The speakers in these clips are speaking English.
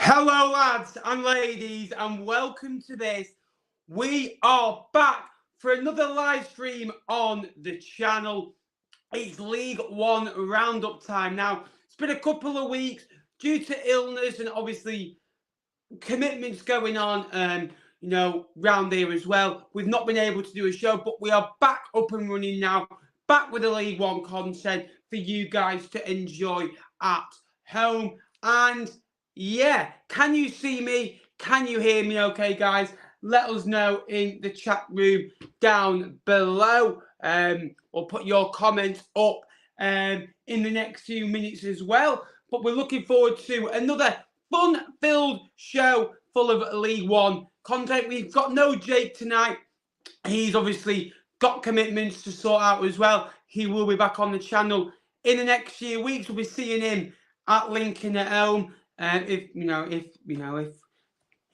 Hello lads and ladies and welcome to this. We are back for another live stream on the channel. It's League One Roundup time. Now, it's been a couple of weeks due to illness and obviously commitments going on, round here as well. We've not been able to do a show, but we are back up and running now, back with the League One content for you guys to enjoy at home. And yeah, can you see me? Can you hear me okay, guys? Let us know in the chat room down below. Or put your comments up in the next few minutes as well. But we're looking forward to another fun-filled show full of League One content. We've got no Jake tonight. He's obviously got commitments to sort out as well. He will be back on the channel in the next few weeks. We'll be seeing him at Lincoln at home. If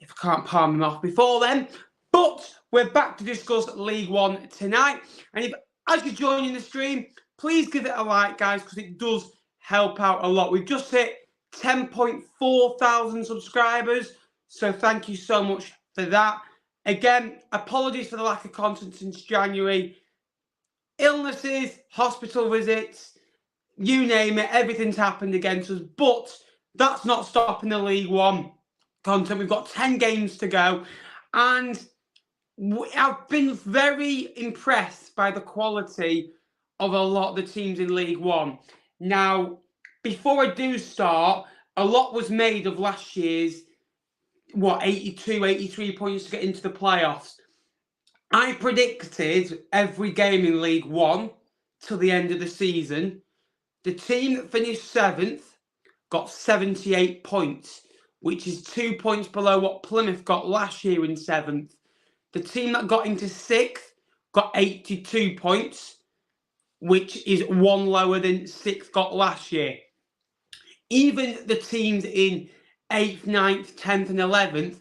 I can't palm him off before then. But we're back to discuss League One tonight. And as you're joining the stream, please give it a like, guys, because it does help out a lot. We've just hit 10.4 thousand subscribers. So thank you so much for that. Again, apologies for the lack of content since January. Illnesses, hospital visits, you name it, everything's happened against us. But that's not stopping the League One content. We've got 10 games to go. And I've been very impressed by the quality of a lot of the teams in League One. Now, before I do start, a lot was made of last year's, 82, 83 points to get into the playoffs. I predicted every game in League One till the end of the season. The team that finished 7th got 78 points, which is 2 points below what Plymouth got last year in 7th. The team that got into 6th got 82 points, which is 1 lower than 6th got last year. Even the teams in 8th, 9th, 10th and 11th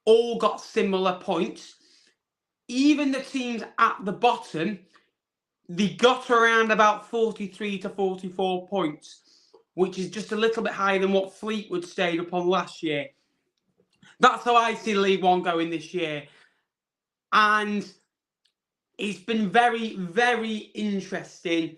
all got similar points. Even the teams at the bottom, they got around about 43 to 44 points, which is just a little bit higher than what Fleetwood stayed up on last year. That's how I see League One going this year. And it's been very, very interesting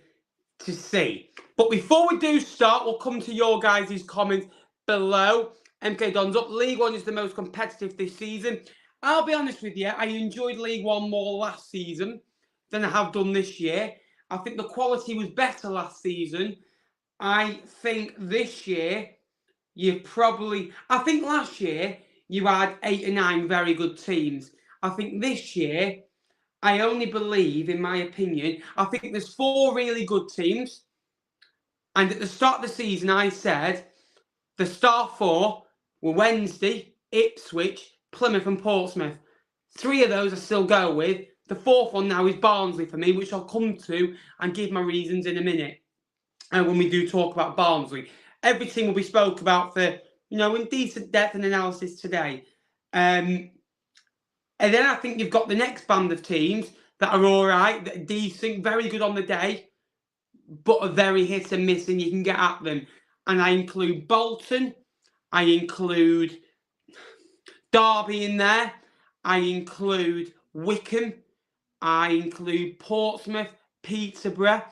to see. But before we do start, we'll come to your guys' comments below. MK Don's up. League One is the most competitive this season. I'll be honest with you, I enjoyed League One more last season than I have done this year. I think the quality was better last season. I think this year, I think last year you had 8 or 9 very good teams. I think this year, I only believe, in my opinion, I think there's 4 really good teams. And at the start of the season, I said the star 4 were Wednesday, Ipswich, Plymouth and Portsmouth. 3 of those I still go with. The 4th one now is Barnsley for me, which I'll come to and give my reasons in a minute. And when we do talk about Barnsley, every team will be spoke about for, in decent depth and analysis today. And then I think you've got the next band of teams that are all right, that are decent, very good on the day, but are very hit and miss, and you can get at them. And I include Bolton, I include Derby in there, I include Wycombe, I include Portsmouth, Peterborough.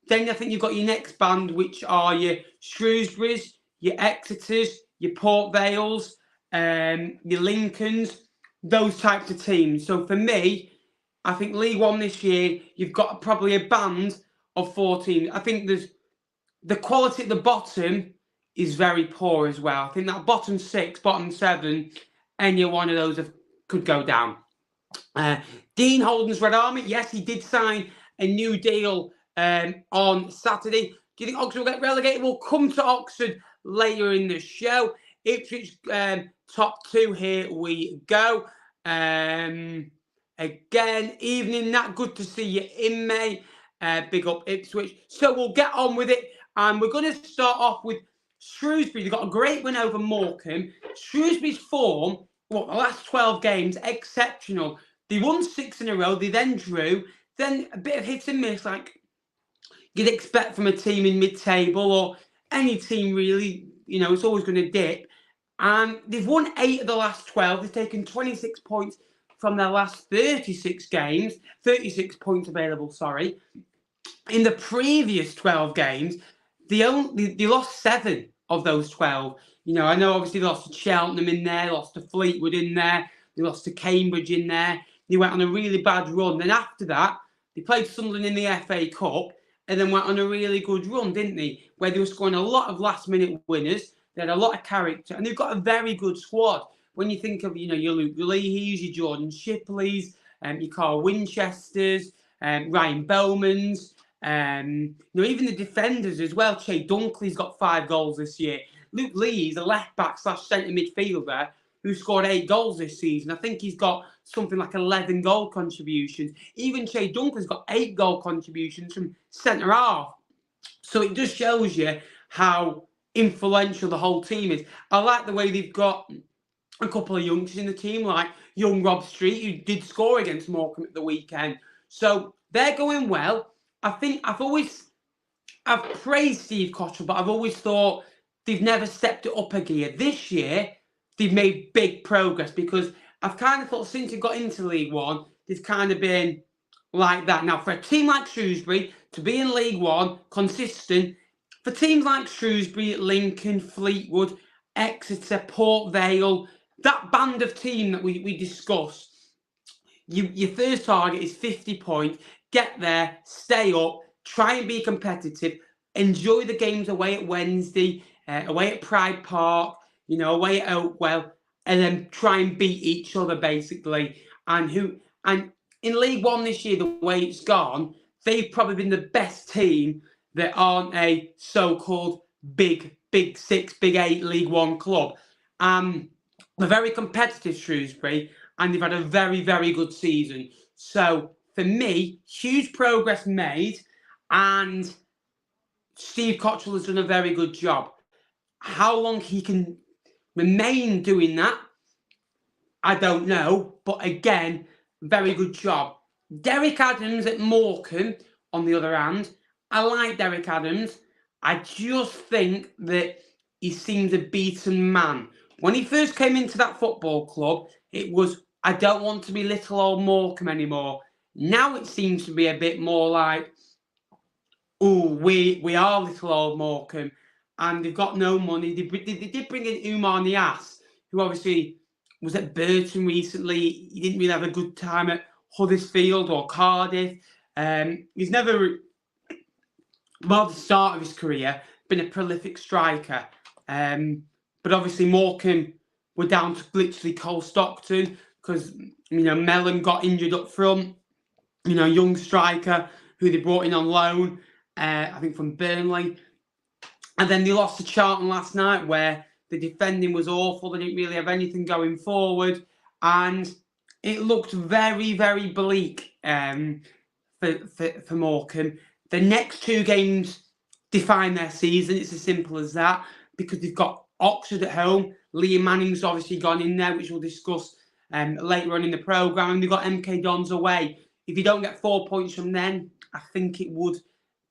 Then I think you've got your next band, which are your Shrewsburys, your Exeters, your Port Vales, your Lincolns, those types of teams. So for me, I think League One this year, you've got probably a band of 4 teams. I think there's the quality at the bottom is very poor as well. I think that bottom 6, bottom 7, any one of those could go down. Dean Holden's Red Army, yes, he did sign a new deal on Saturday. Do you think Oxford will get relegated? We'll come to Oxford later in the show. Ipswich top 2, here we go. Again, evening, Nat, good to see you in, mate. Big up Ipswich. So we'll get on with it. And we're going to start off with Shrewsbury. They've got a great win over Morecambe. Shrewsbury's form, the last 12 games, exceptional. They won 6 in a row. They then drew. Then a bit of hit and miss, like you'd expect from a team in mid-table or any team really. It's always going to dip. And they've won 8 of the last 12. They've taken 26 points from their last 36 games. 36 points available, sorry. In the previous 12 games, they lost 7 of those 12. You know, I know obviously they lost to Cheltenham in there, lost to Fleetwood in there, they lost to Cambridge in there. They went on a really bad run. Then after that, they played Sunderland in the FA Cup and then went on a really good run, didn't they? Where they were scoring a lot of last-minute winners. They had a lot of character, and they've got a very good squad. When you think of, you know, your Luke Leahy's, your Jordan Shipley's, your Carl Winchester's, Ryan Bowman's, you know, even the defenders as well. Che Dunkley's got 5 goals this year. Luke Leahy's a left-back / centre midfielder who scored 8 goals this season. I think he's got something like 11 goal contributions. Even Che Dunkley's got 8 goal contributions from centre half. So it just shows you how influential the whole team is. I like the way they've got a couple of youngsters in the team, like young Rob Street, who did score against Morecambe at the weekend. So they're going well. I think I've praised Steve Cottrell, but I've always thought they've never stepped it up a gear. This year, they've made big progress because I've kind of thought since they got into League One, they've kind of been like that. Now, for a team like Shrewsbury to be in League One, consistent, for teams like Shrewsbury, Lincoln, Fleetwood, Exeter, Port Vale, that band of team that we discussed, your first target is 50 points. Get there, stay up, try and be competitive, enjoy the games away at Wednesday, away at Pride Park, you know, away at Oakwell, and then try and beat each other basically. And in League One this year, the way it's gone, they've probably been the best team that aren't a so-called big 6, big 8 League One club. They're very competitive, Shrewsbury, and they've had a very, very good season. So for me, huge progress made, and Steve Cottrell has done a very good job. How long he can remain doing that, I don't know. But again, very good job. Derek Adams at Morecambe, on the other hand, I like Derek Adams. I just think that he seems a beaten man. When he first came into that football club, it was, I don't want to be little old Morecambe anymore. Now it seems to be a bit more like, oh, we are little old Morecambe, and they've got no money. They did bring in Umar Niasse, who obviously was at Burton recently. He didn't really have a good time at Huddersfield or Cardiff. He's never, well, at the start of his career, been a prolific striker. But obviously Morecambe were down to literally Cole Stockton because, you know, Mellon got injured up front. You know, young striker who they brought in on loan, I think from Burnley. And then they lost to Charlton last night where the defending was awful. They didn't really have anything going forward. And it looked very, very bleak for Morecambe. The next 2 games define their season. It's as simple as that because they've got Oxford at home. Liam Manning's obviously gone in there, which we'll discuss later on in the programme. And they've got MK Dons away. If you don't get 4 points from them, I think it would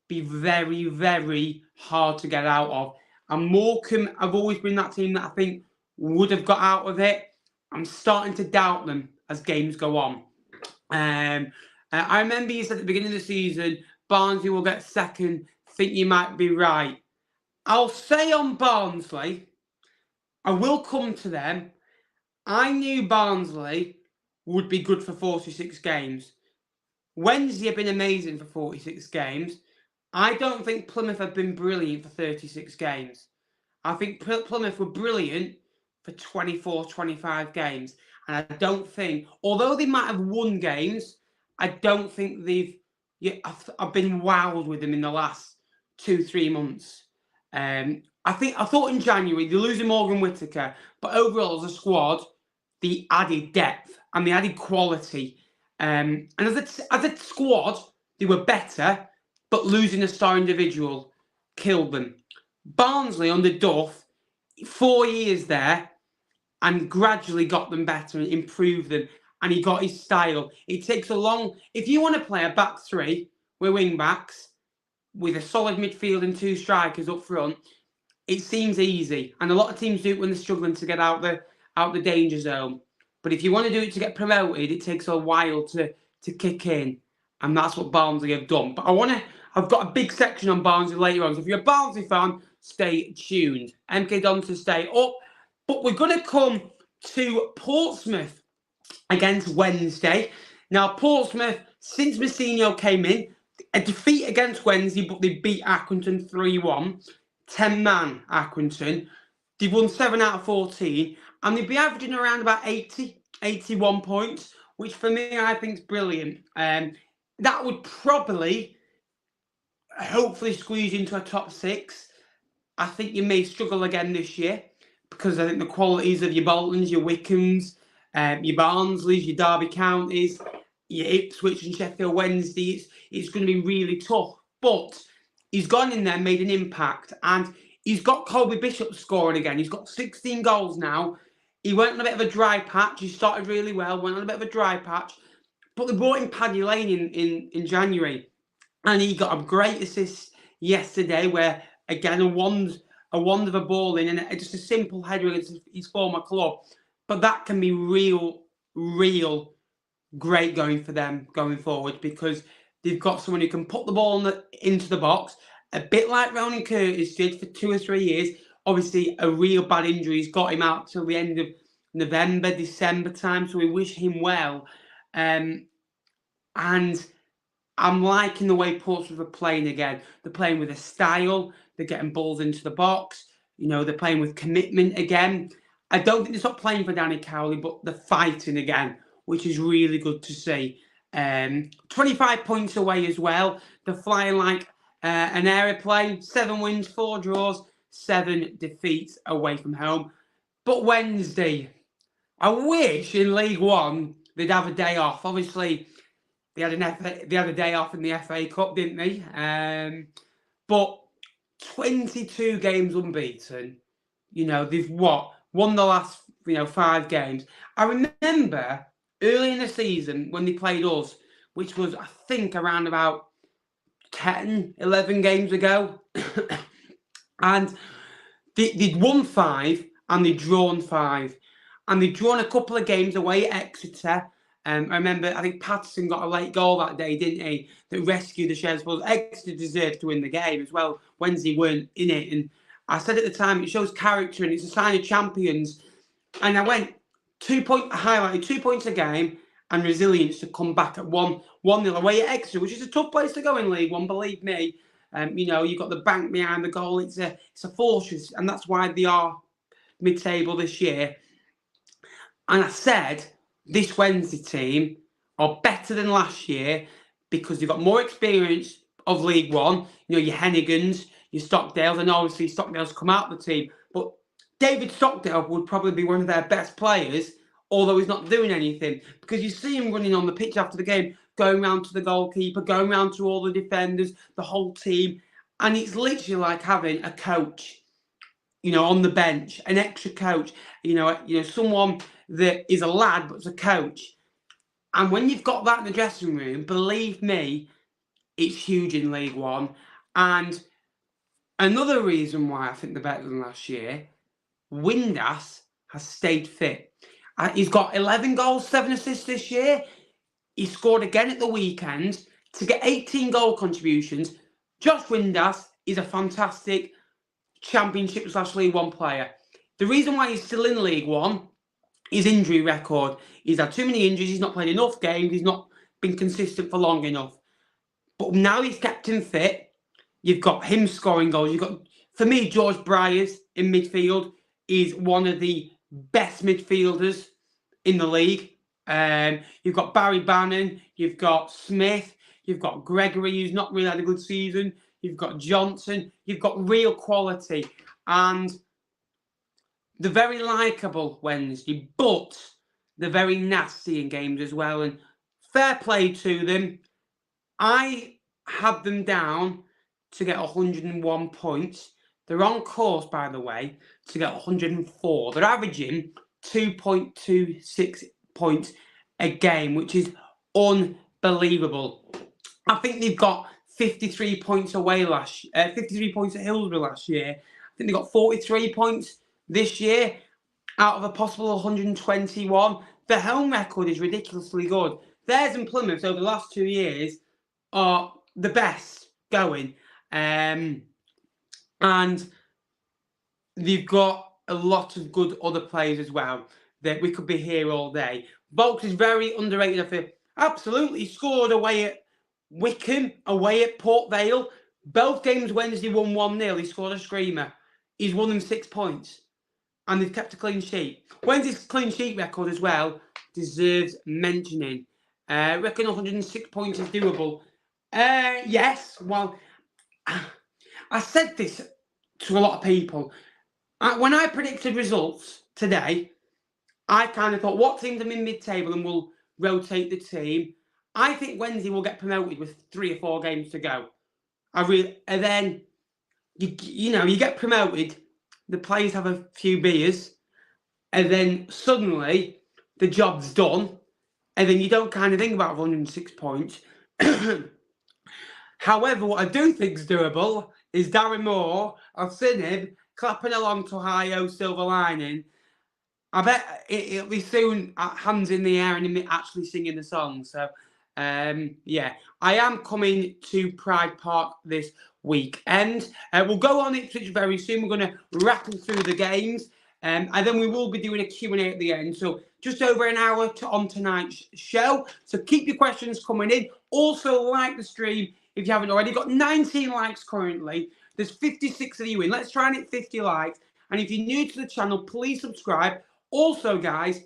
be very, very hard to get out of. And Morecambe have always been that team that I think would have got out of it. I'm starting to doubt them as games go on. I remember you said at the beginning of the season, Barnsley will get second. Think you might be right. I'll say on Barnsley, I will come to them. I knew Barnsley would be good for 46 games. Wednesday have been amazing for 46 games. I don't think Plymouth have been brilliant for 36 games. I think Plymouth were brilliant for 24, 25 games. And I don't think, although they might have won games, I don't think I've been wowed with them in the last 2-3 months. I thought in January, they're losing Morgan Whittaker, but overall as a squad, they added depth and they added quality. And as a squad, they were better, but losing a star individual killed them. Barnsley under Duff, 4 years there, and gradually got them better and improved them. And he got his style. It takes a long... If you want to play a back 3 with wing backs, with a solid midfield and 2 strikers up front, it seems easy, and a lot of teams do it when they're struggling to get out the danger zone. But if you want to do it to get promoted, it takes a while to kick in, and that's what Barnsley have done. But I've got a big section on Barnsley later on. So if you're a Barnsley fan, stay tuned. MK Dons to stay up. But we're going to come to Portsmouth against Wednesday. Now, Portsmouth, since Mousinho came in, a defeat against Wednesday, but they beat Accrington 3-1. 10-man Accrington. They've won 7 out of 14. And they've been averaging around about 81 points, which for me, I think is brilliant. That would probably, hopefully, squeeze into a top 6. I think you may struggle again this year because I think the qualities of your Boltons, your Wycombes, your Barnsleys, your Derby Counties, your Ipswich and Sheffield Wednesday, it's going to be really tough. But he's gone in there, made an impact, and he's got Colby Bishop scoring again. He's got 16 goals now. He went on a bit of a dry patch. He started really well, went on a bit of a dry patch. But they brought in Paddy Lane in January. And he got a great assist yesterday where, again, a wand of a ball in and just a simple header against his former club. But that can be real great going for them going forward because they've got someone who can put the ball into the box, a bit like Ronan Curtis did for 2 or 3 years. Obviously, a real bad injury has got him out till the end of November, December time, so we wish him well. And I'm liking the way Portsmouth are playing again. They're playing with a style. They're getting balls into the box. You know, they're playing with commitment again. I don't think they're not playing for Danny Cowley, but they're fighting again, which is really good to see. 25 points away as well. They're flying like an aeroplane. 7 wins, 4 draws, 7 defeats away from home. But Wednesday, I wish in League One they'd have a day off. Obviously, they had a day off in the FA Cup, didn't they? But 22 games unbeaten. You know, they've won the last 5 games. I remember early in the season when they played us, which was I think around about 10, 11 games ago, and they'd won 5 and they'd drawn 5, and they'd drawn a couple of games away at Exeter. I remember, I think Patterson got a late goal that day, didn't he? That rescued the Sheffield. Exeter deserved to win the game as well. Wednesday weren't in it. And I said at the time, it shows character and it's a sign of champions. And I went 2 points a game and resilience to come back at 1-0 away at Exeter, which is a tough place to go in League One, believe me. You've got the bank behind the goal. It's a fortress, and that's why they are mid-table this year. And I said, this Wednesday team are better than last year because they've got more experience of League One. Your Hennigans, your Stockdales, and obviously Stockdale's come out of the team. But David Stockdale would probably be one of their best players, although he's not doing anything. Because you see him running on the pitch after the game, going round to the goalkeeper, going round to all the defenders, the whole team. And it's literally like having a coach, on the bench, an extra coach, someone that is a lad but's a coach. And when you've got that in the dressing room, believe me, it's huge in League One. And another reason why I think they're better than last year, Windass has stayed fit. He's got 11 goals, 7 assists this year. He scored again at the weekend to get 18 goal contributions. Josh Windass is a fantastic Championship/League One player. The reason why he's still in League One, his injury record. He's had too many injuries. He's not played enough games. He's not been consistent for long enough. But now he's kept him fit. You've got him scoring goals. You've got, for me, George Briers in midfield is one of the best midfielders in the league. You've got Barry Bannon. You've got Smith. You've got Gregory, who's not really had a good season. You've got Johnson. You've got real quality. And they're very likeable Wednesday, but they're very nasty in games as well. And fair play to them. I had them down to get 101 points. They're on course, by the way, to get 104. They're averaging 2.26 points a game, which is unbelievable. I think they've got 53 points away 53 points at Hillsborough last year. I think they got 43 points this year out of a possible 121. The home record is ridiculously good. Theirs and Plymouth over the last 2 years are the best going. And they've got a lot of good other players as well that we could be here all day. Bolton is very underrated, I feel. Absolutely. He scored away at Wycombe, away at Port Vale. Both games Wednesday won 1-0. He scored a screamer. He's won them 6 points. And they've kept a clean sheet. Wednesday's clean sheet record as well deserves mentioning. Reckon 106 points is doable. Yes. Well, I said this to a lot of people. When I predicted results today, I kind of thought, what teams are in mid-table and will rotate the team? I think Wednesday will get promoted with 3 or 4 games to go. And then, you get promoted, the players have a few beers, and then suddenly the job's done, and then you don't kind of think about 106 points. However, what I do think is doable is Darren Moore. I've seen him clapping along to Hi-Ho Silver Lining. I bet it'll be soon hands in the air and him actually singing the song. So, yeah, I am coming to Pride Park this weekend. We'll go on Ipswich very soon. We're going to rattle through the games. And then we will be doing a Q&A at the end. So just over an hour on tonight's show. So keep your questions coming in. Also, like the stream if you haven't already. Got 19 likes currently. There's 56 of you in. Let's try and hit 50 likes. And if you're new to the channel, please subscribe. Also, guys,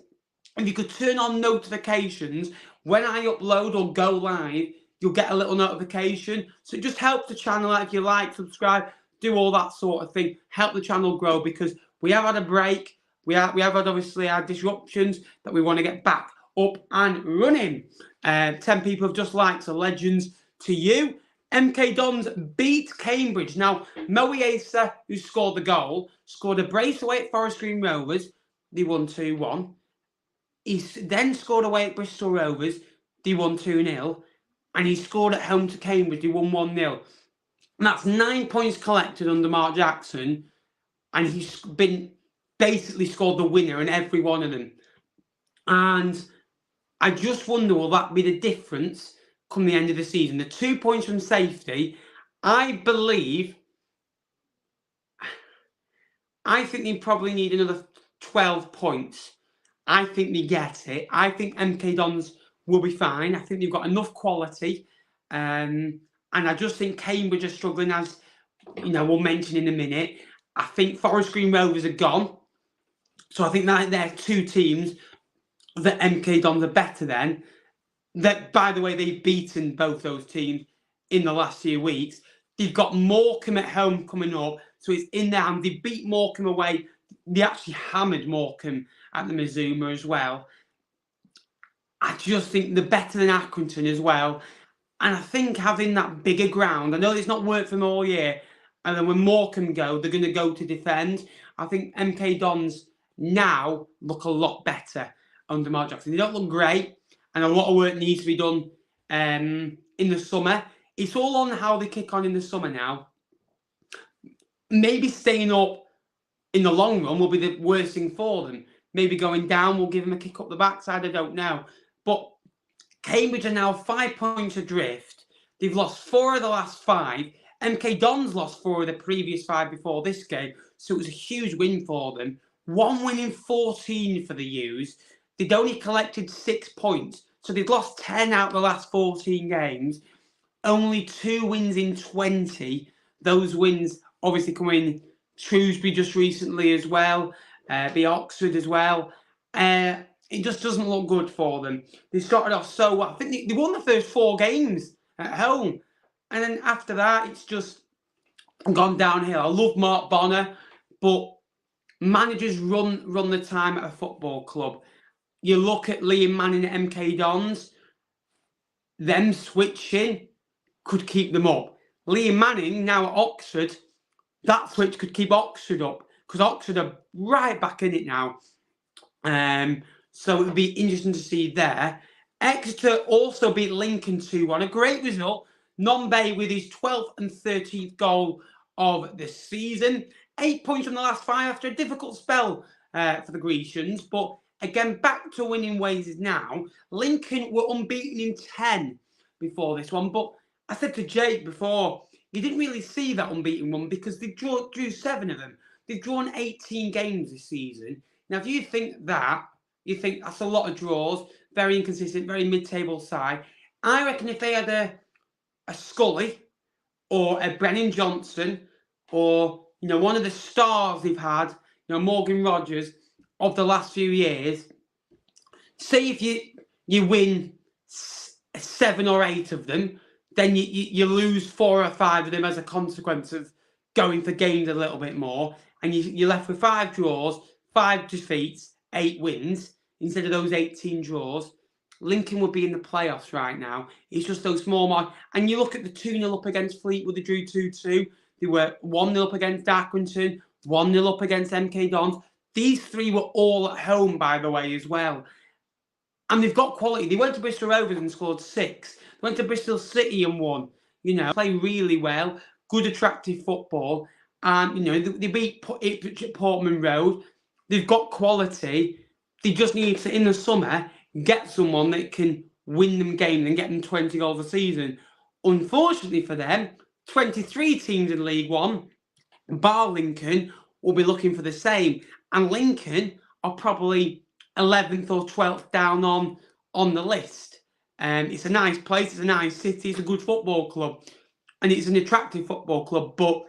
if you could turn on notifications when I upload or go live, you'll get a little notification. So it just helps the channel out. If you like, subscribe, do all that sort of thing. Help the channel grow because we have had a break. We have had obviously our disruptions that we want to get back up and running. 10 people have just liked, so legends to you. MK Dons beat Cambridge. Now, Moe Asa, who scored the goal, scored a brace away at Forest Green Rovers. They won 2-1. He then scored away at Bristol Rovers. They won 2-0. And he scored at home to Cambridge. They won 1-0. And that's 9 points collected under Mark Jackson. And he's been basically scored the winner in every one of them. And I just wonder, will that be the difference come the end of the season? The 2 points from safety, I think they probably need another 12 points. I think they get it. I think MK Dons will be fine. I think they've got enough quality. And I just think Cambridge are struggling, as we'll mention in a minute. I think Forest Green Rovers are gone. So I think that they're 2 teams that MK Dons are better than. That, by the way, they've beaten both those teams in the last few weeks. They've got Morecambe at home coming up. So it's in their hands. They beat Morecambe away. They actually hammered Morecambe at the Mazuma as well. I just think they're better than Accrington as well. And I think having that bigger ground, I know it's not worked for them all year. And then when Morecambe go, they're going to go to defend. I think MK Dons now look a lot better under Mark Jackson. They don't look great. And a lot of work needs to be done in the summer. It's all on how they kick on in the summer now. Maybe staying up in the long run will be the worst thing for them. Maybe going down will give them a kick up the backside. I don't know. But Cambridge are now 5 points adrift. They've lost 4 of the last 5. MK Dons lost 4 of the previous 5 before this game. So it was a huge win for them. 1 win in 14 for the U's. They'd only collected 6 points. So they'd lost 10 out of the last 14 games. Only 2 wins in 20. Those wins obviously come in Shrewsbury just recently as well. Be Oxford as well. It just doesn't look good for them. They started off so well. I think they won the first 4 games at home. And then after that, it's just gone downhill. I love Mark Bonner, but managers run the time at a football club. You look at Liam Manning at MK Dons, them switching could keep them up. Liam Manning now at Oxford, that switch could keep Oxford up because Oxford are right back in it now. So it would be interesting to see there. Exeter also beat Lincoln 2-1. A great result. Nombe with his 12th and 13th goal of the season. 8 points from the last 5 after a difficult spell for the Grecians. But again, back to winning ways now. Lincoln were unbeaten in 10 before this one. But I said to Jake before, you didn't really see that unbeaten one because they drew 7 of them. They've drawn 18 games this season. Now, if you think that's a lot of draws, very inconsistent, very mid-table side. I reckon if they had a Scully or a Brennan Johnson or, one of the stars they've had, Morgan Rogers of the last few years, say if you win 7 or 8 of them, then you lose 4 or 5 of them as a consequence of going for games a little bit more, and you're left with 5 draws, 5 defeats, 8 wins, instead of those 18 draws. Lincoln would be in the playoffs right now. It's just those small marks. And you look at the 2-0 up against Fleetwood, they drew 2-2. They were 1-0 up against Accrington, 1-0 up against MK Dons. These 3 were all at home, by the way, as well. And they've got quality. They went to Bristol Rovers and scored 6. They went to Bristol City and won. Play really well. Good, attractive football. And, they beat Ipswich at Portman Road. They've got quality. They just need to, in the summer, get someone that can win them games and get them 20 goals a season. Unfortunately for them, 23 teams in League One, bar Lincoln, will be looking for the same. And Lincoln are probably 11th or 12th down on the list. It's a nice place, it's a nice city, it's a good football club. And it's an attractive football club. But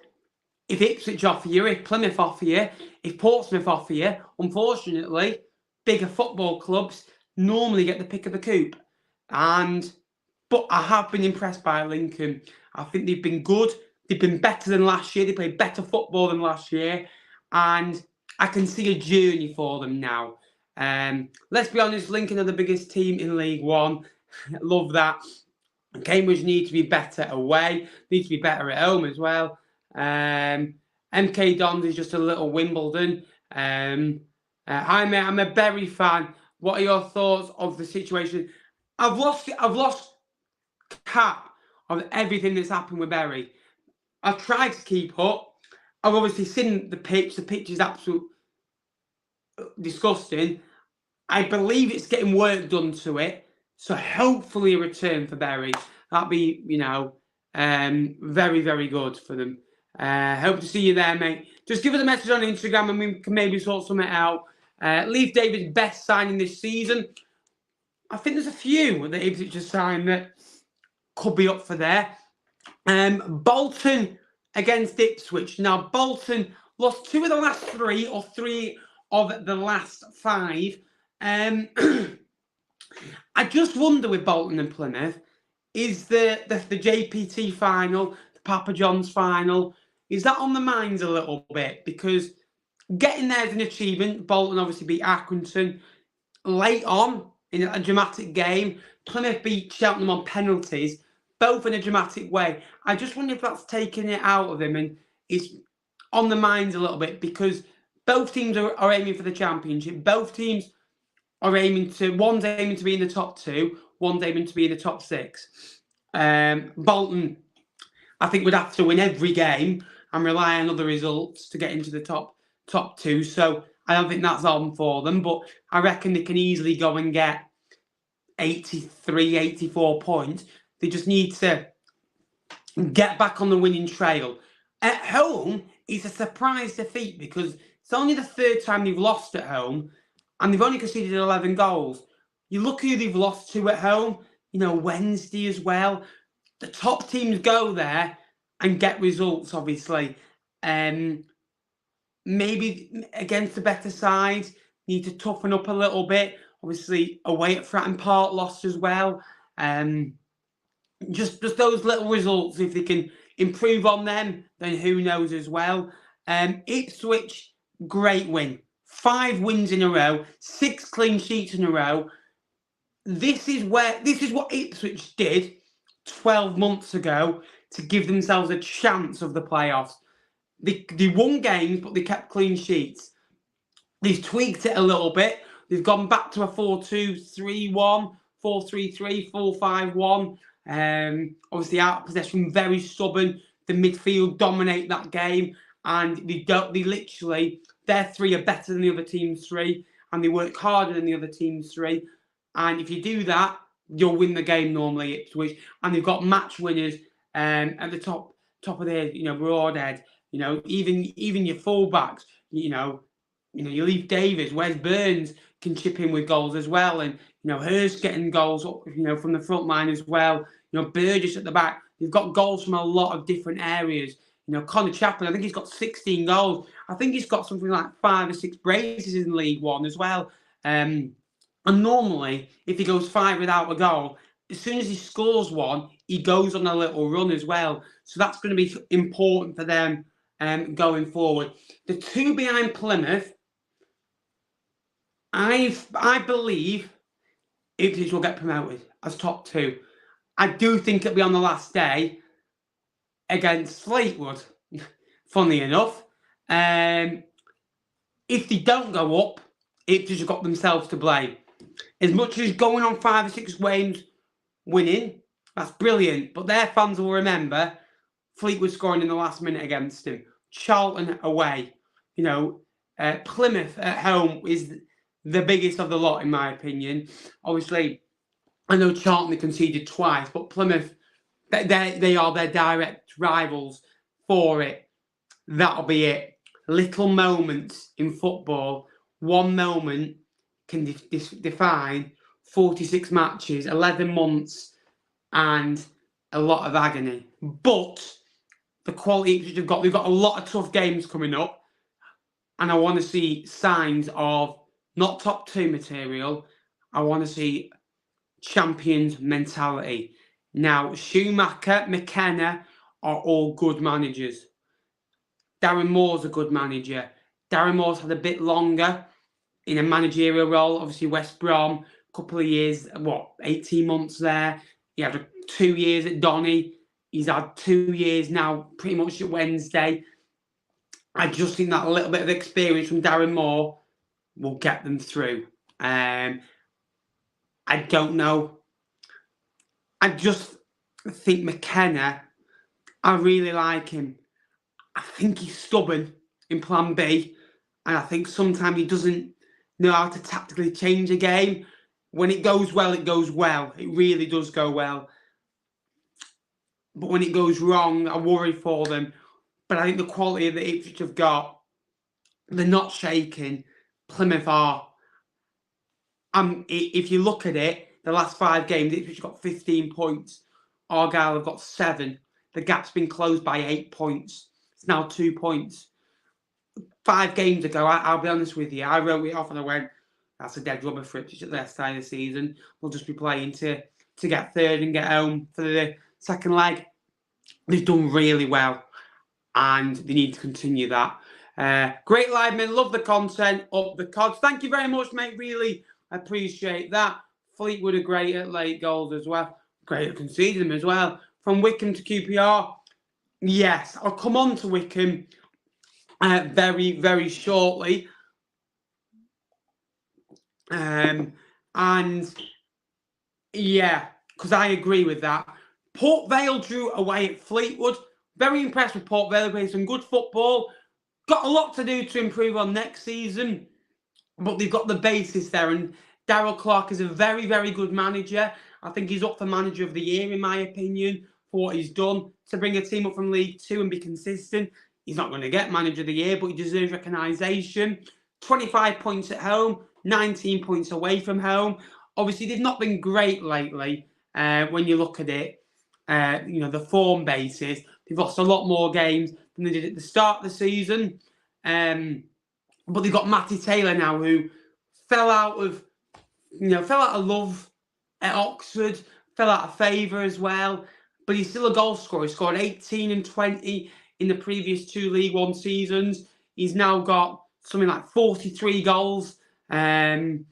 if Ipswich offer you, if Plymouth offer you, if Portsmouth offer you, unfortunately, bigger football clubs normally get the pick of the coop. But I have been impressed by Lincoln. I think they've been good. They've been better than last year. They played better football than last year. And I can see a journey for them now. Let's be honest, Lincoln are the biggest team in League One. Love that. Cambridge need to be better away. Need to be better at home as well. MK Dons is just a little Wimbledon. Hi mate, I'm a Bury fan. What are your thoughts of the situation? I've lost cap of everything that's happened with Bury. I've tried to keep up. I've obviously seen the pitch. The pitch is absolutely disgusting. I believe it's getting work done to it. So hopefully a return for Bury. That'd be, very, very good for them. Hope to see you there, mate. Just give us a message on Instagram and we can maybe sort something out. Leif David's best signing this season. I think there's a few that Ipswich has signed that could be up for there. Bolton against Ipswich. Now, Bolton lost 2 of the last 3 or 3 of the last 5. I just wonder with Bolton and Plymouth, is the JPT final, the Papa John's final, is that on the minds a little bit? Because getting there is an achievement. Bolton obviously beat Accrington late on in a dramatic game. Plymouth beat Cheltenham on penalties, both in a dramatic way. I just wonder if that's taking it out of him and it's on the minds a little bit because both teams are aiming for the championship. Both teams are one's aiming to be in the top 2, one's aiming to be in the top 6. Bolton, I think, would have to win every game and rely on other results to get into the top 2. So I don't think that's on for them, but I reckon they can easily go and get 83, 84 points. They just need to get back on the winning trail. At home, it's a surprise defeat because it's only the 3rd time they've lost at home and they've only conceded 11 goals. You look who they've lost to at home, Wednesday as well. The top teams go there and get results, obviously. Maybe against the better sides, need to toughen up a little bit. Obviously, away at Fratton Park lost as well. Just those little results, if they can improve on them, then who knows as well. Ipswich, great win. 5 wins in a row, 6 clean sheets in a row. This is what Ipswich did 12 months ago to give themselves a chance of the playoffs. They won games, but they kept clean sheets. They've tweaked it a little bit. They've gone back to a 4-2-3-1, 4-3-3, 4-5-1. Obviously, out of possession, very stubborn. The midfield dominate that game. and they literally, their 3 are better than the other team's 3, and they work harder than the other team's 3. And if you do that, you'll win the game normally, Ipswich. And they've got match winners at the top of their, Broadhead. Even your fullbacks, you leave Davis, Wes Burns can chip in with goals as well, and Hurst getting goals, from the front line as well. Burgess at the back. They've got goals from a lot of different areas. Connor Chaplin, I think he's got 16 goals. I think he's got something like 5 or 6 braces in League One as well. And normally, if he goes 5 without a goal, as soon as he scores one, he goes on a little run as well. So that's going to be important for them going forward. The 2 behind Plymouth, I believe Ipswich will get promoted as top 2. I do think it'll be on the last day against Fleetwood, funny enough. If they don't go up, Ipswich have got themselves to blame. As much as going on 5 or 6 games winning, that's brilliant. But their fans will remember Fleetwood scoring in the last minute against him. Charlton away. Plymouth at home is the biggest of the lot, in my opinion. Obviously, I know Charlton conceded twice, but Plymouth, they are their direct rivals for it. That'll be it. Little moments in football. One moment can define 46 matches, 11 months, and a lot of agony. But the quality they've got a lot of tough games coming up, and I want to see signs of not top 2 material. I want to see champions mentality. Now, Schumacher, McKenna are all good managers. Darren Moore's a good manager. Darren Moore's had a bit longer in a managerial role. Obviously, West Brom, a couple of years, 18 months there. He had 2 years at Donny. He's had 2 years now, pretty much at Wednesday. I just think that a little bit of experience from Darren Moore will get them through. I don't know. I just think McKenna, I really like him. I think he's stubborn in plan B. And I think sometimes he doesn't know how to tactically change a game. When it goes well, it goes well. It really does go well. But when it goes wrong, I worry for them. But I think the quality that Ipswich have got, they're not shaking. Plymouth are. If you look at it, the last 5 games, Ipswich got 15 points. Argyle have got 7. The gap's been closed by 8 points. It's now 2 points. 5 games ago, I'll be honest with you, I wrote it off and I went, that's a dead rubber for Ipswich at the start of the season. We'll just be playing to get 3rd and get home for the second leg. They've done really well, and they need to continue that. Great live, men. Love the content. Up the cods. Thank you very much, mate. Really appreciate that. Fleetwood are great at late goals as well. Great at conceding them as well. From Wycombe to QPR. Yes, I'll come on to Wycombe very, very shortly. And yeah, because I agree with that. Port Vale drew away at Fleetwood. Very impressed with Port Vale. Playing some good football. Got a lot to do to improve on next season, but they've got the basis there. And Darryl Clark is a very, very good manager. I think he's up for Manager of the Year, in my opinion, for what he's done to bring a team up from League 2 and be consistent. He's not going to get Manager of the Year, but he deserves recognition. 25 points at home, 19 points away from home. Obviously, they've not been great lately when you look at it. The form basis. They've lost a lot more games than they did at the start of the season. But they've got Matty Taylor now, who fell out of love at Oxford, fell out of favour as well. But he's still a goal scorer. He scored 18 and 20 in the previous 2 League One seasons. He's now got something like 43 goals in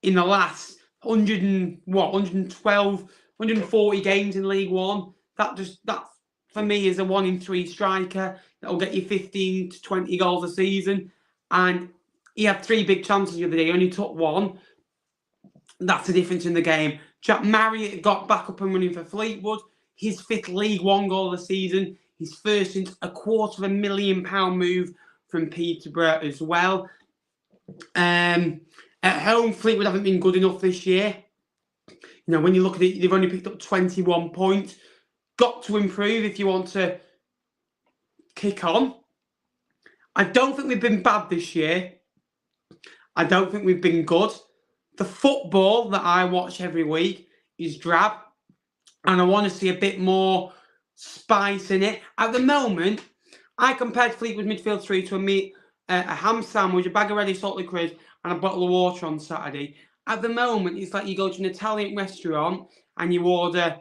the last 140 games in League One. That for me is a 1 in 3 striker that will get you 15 to 20 goals a season. And he had 3 big chances the other day. He only took 1. That's the difference in the game. Jack Marriott got back up and running for Fleetwood. His 5th League One goal of the season. His first since a £250,000 move from Peterborough as well. At home, Fleetwood haven't been good enough this year. You know, when you look at it, they've only picked up 21 points. Got to improve if you want to kick on. I don't think we've been bad this year. I don't think we've been good. The football that I watch every week is drab, and I want to see a bit more spice in it. At the moment, I compared Fleetwood midfield three to a ham sandwich, a bag of ready salt licorice, and a bottle of water on Saturday. At the moment, it's like you go to an Italian restaurant and you order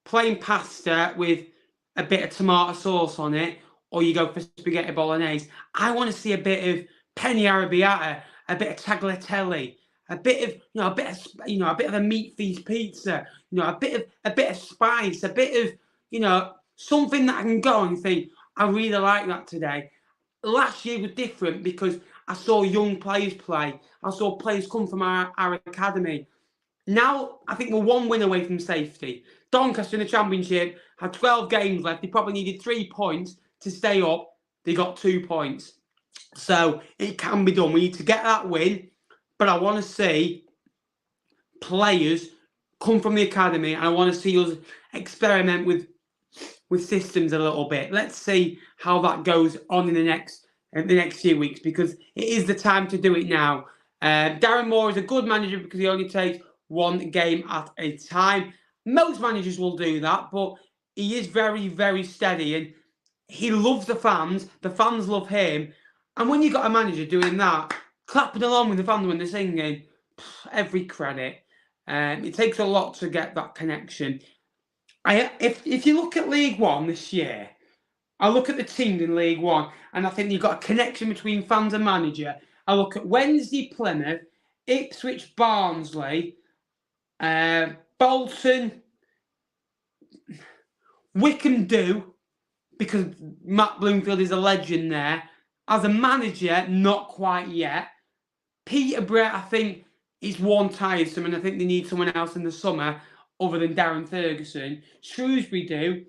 plain pasta with a bit of tomato sauce on it, or you go for spaghetti bolognese. I want to see a bit of penne arrabbiata, a bit of tagliatelle, a bit of a meat feast pizza, a bit of spice, a bit of, something that I can go and think, I really like that today. Last year was different because I saw young players play. I saw players come from our academy. Now, I think we're one win away from safety. Doncaster in the Championship had 12 games left. They probably needed 3 points to stay up. They got 2 points. So, it can be done. We need to get that win. But I want to see players come from the academy, and I want to see us experiment with systems a little bit. Let's see how that goes on in the next few weeks, because it is the time to do it now. Darren Moore is a good manager because he only takes one game at a time. Most managers will do that, but he is very, very steady, and he loves the fans. The fans love him. And when you've got a manager doing that, clapping along with the fans when they're singing, every credit. It takes a lot to get that connection. If you look at League One this year, I look at the teams in League One, and I think you've got a connection between fans and manager. I look at Wednesday, Plymouth, Ipswich, Barnsley, Bolton, Wycombe do, because Matt Bloomfield is a legend there. As a manager, not quite yet. Peterborough, I think, is one tiresome, and I think they need someone else in the summer other than Darren Ferguson. Shrewsbury do.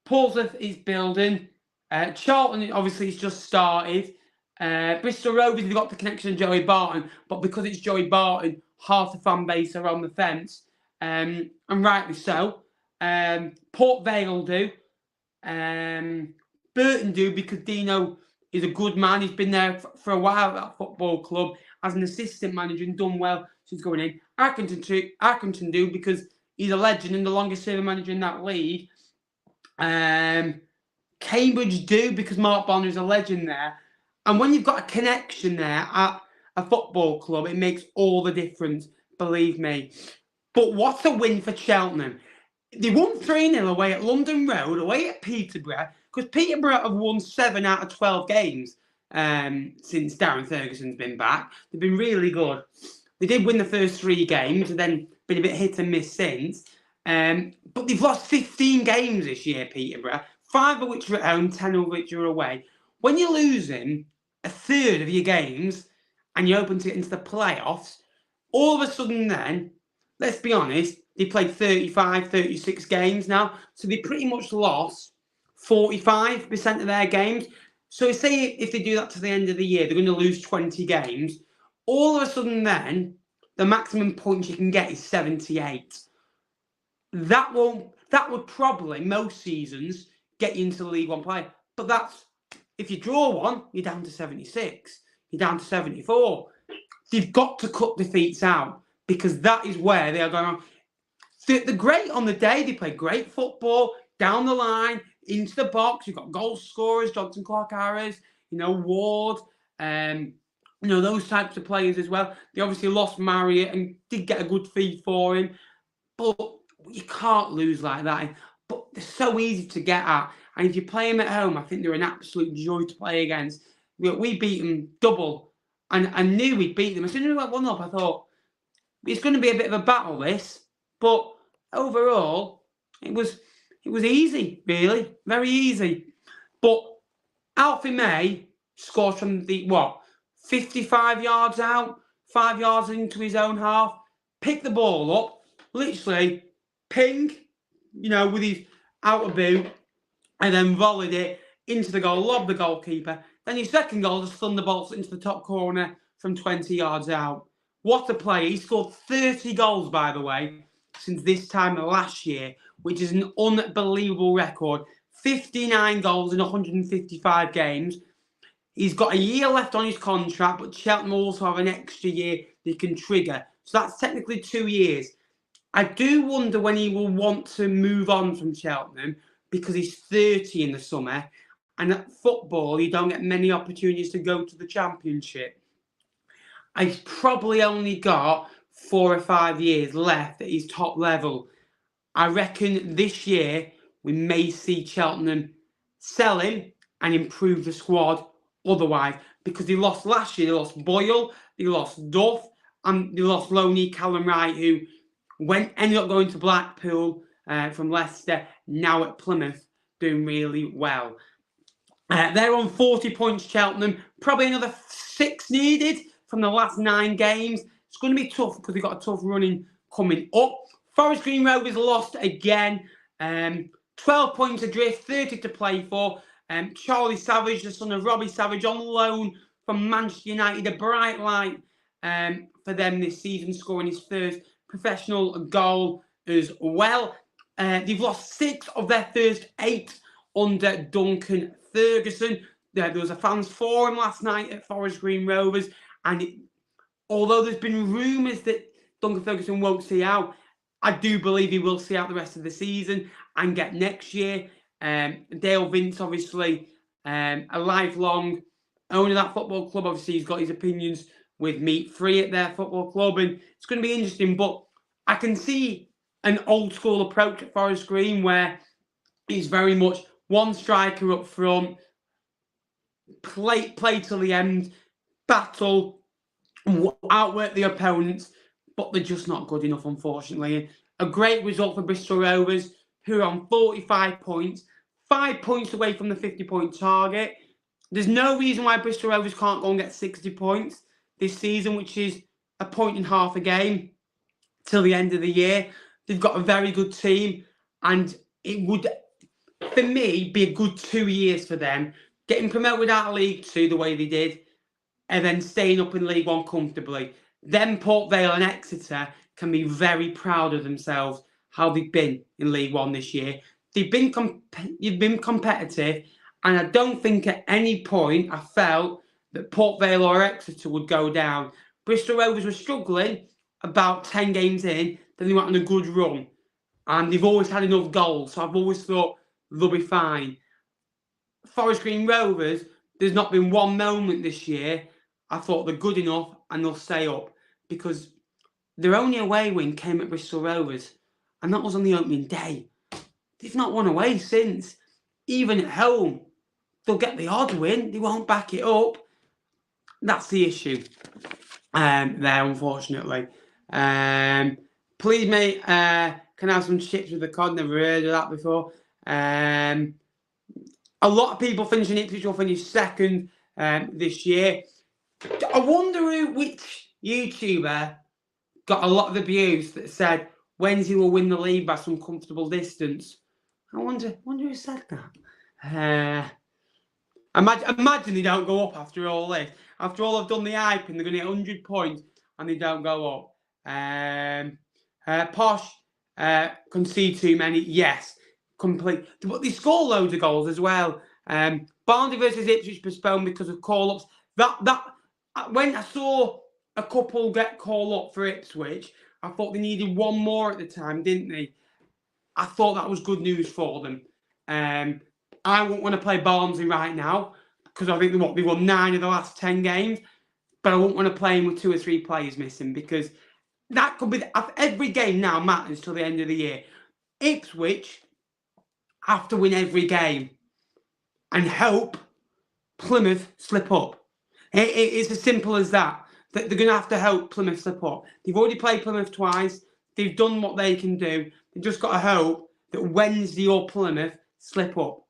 Portsmouth is building. Charlton, obviously, it's just started. Bristol Rovers, they've got the connection to Joey Barton, but because it's Joey Barton, half the fan base are on the fence, and rightly so. Port Vale do. Burton do, because Dino is a good man. He's been there for a while at that football club as an assistant manager and done well since going in. Accrington do, because he's a legend and the longest serving manager in that league. Cambridge do, because Mark Bonner is a legend there. And when you've got a connection there at a football club, it makes all the difference, believe me. But what a win for Cheltenham. They won 3-0 away at London Road, away at Peterborough, because Peterborough have won 7 out of 12 games since Darren Ferguson's been back. They've been really good. They did win the first 3 games and then been a bit hit and miss since. But they've lost 15 games this year, Peterborough, 5 of which are at home, 10 of which are away. When you're losing a third of your games and you open to get into the playoffs, all of a sudden then, let's be honest, they played 35, 36 games now, so they pretty much lost 45% of their games. So say if they do that to the end of the year, they're going to lose 20 games. All of a sudden then, the maximum points you can get is 78. That would probably, most seasons, get you into the League One play. But that's, if you draw one, you're down to 76. You're down to 74. They've got to cut defeats out, because that is where they are going on. They're great on the day. They play great football, down the line, into the box. You've got goal scorers, Johnson, Clark, Harris, Ward, those types of players as well. They obviously lost Marriott and did get a good fee for him. But you can't lose like that. But they're so easy to get at. And if you play them at home, I think they're an absolute joy to play against. We beat them double. And I knew we'd beat them. As soon as we went 1-up, I thought, it's going to be a bit of a battle, this. But overall, it was easy, really. Very easy. But Alfie May scored from 55 yards out, 5 yards into his own half, picked the ball up, literally ping, with his outer boot, and then volleyed it into the goal, lobbed the goalkeeper. Then his second goal just thunderbolts into the top corner from 20 yards out. What a play. He scored 30 goals, by the way, since this time last year, which is an unbelievable record. 59 goals in 155 games. He's got a year left on his contract, but Cheltenham also have an extra year they can trigger. So that's technically 2 years. I do wonder when he will want to move on from Cheltenham, because he's 30 in the summer. And at football, you don't get many opportunities to go to the Championship. He's probably only got 4 or 5 years left at his top level. I reckon this year we may see Cheltenham sell him and improve the squad otherwise, because they lost last year. They lost Boyle, they lost Duff, and they lost Loney Callum Wright, who ended up going to Blackpool from Leicester, now at Plymouth, doing really well. They're on 40 points, Cheltenham. Probably another 6 needed from the last 9 games. It's going to be tough because they've got a tough running coming up. Forest Green Rovers lost again. 12 points adrift, 30 to play for. Charlie Savage, the son of Robbie Savage, on loan from Manchester United. A bright light for them this season, scoring his first professional goal as well. They've lost 6 of their first 8 under Duncan Ferguson. There was a fans forum last night at Forest Green Rovers, and although there's been rumours that Duncan Ferguson won't see out, I do believe he will see out the rest of the season and get next year. Dale Vince, obviously, a lifelong owner of that football club. Obviously, he's got his opinions with Meat Free at their football club, and it's going to be interesting. But I can see an old school approach at Forest Green where he's very much one striker up front, play till the end, battle, outwork the opponents, but they're just not good enough, unfortunately. A great result for Bristol Rovers, who are on 45 points, 5 points away from the 50-point target. There's no reason why Bristol Rovers can't go and get 60 points this season, which is a point and half a game till the end of the year. They've got a very good team, and it would, for me, be a good 2 years for them, getting promoted out of League Two the way they did, and then staying up in League One comfortably. Then Port Vale and Exeter can be very proud of themselves, how they've been in League One this year. They've been competitive, and I don't think at any point I felt that Port Vale or Exeter would go down. Bristol Rovers were struggling about 10 games in, then they went on a good run, and they've always had enough goals, so I've always thought they'll be fine. Forest Green Rovers, there's not been one moment this year I thought they're good enough and they'll stay up, because their only away win came at Bristol Rovers, and that was on the opening day. They've not won away since. Even at home, they'll get the odd win. They won't back it up. That's the issue there, unfortunately. Please, mate, can I have some chips with the cod? Never heard of that before. A lot of people finishing Ipswich will finish second this year. I wonder which YouTuber got a lot of abuse that said Wednesday will win the league by some comfortable distance. I wonder who said that. Imagine they don't go up after all this. After all I've done the hyping, they're going to get 100 points and they don't go up. Posh concede too many. Yes, complete. But they score loads of goals as well. Barnsley versus Ipswich postponed because of call-ups. That when I saw a couple get call up for Ipswich, I thought they needed one more at the time, didn't they? I thought that was good news for them. I wouldn't want to play Barnsley right now because I think they won 9 of the last 10 games. But I wouldn't want to play them with 2 or 3 players missing, because that could be every game now matters till the end of the year. Ipswich have to win every game and hope Plymouth slip up. It's as simple as that. They're going to have to hope Plymouth slip up. They've already played Plymouth twice. They've done what they can do. They've just got to hope that Wednesday or Plymouth slip up.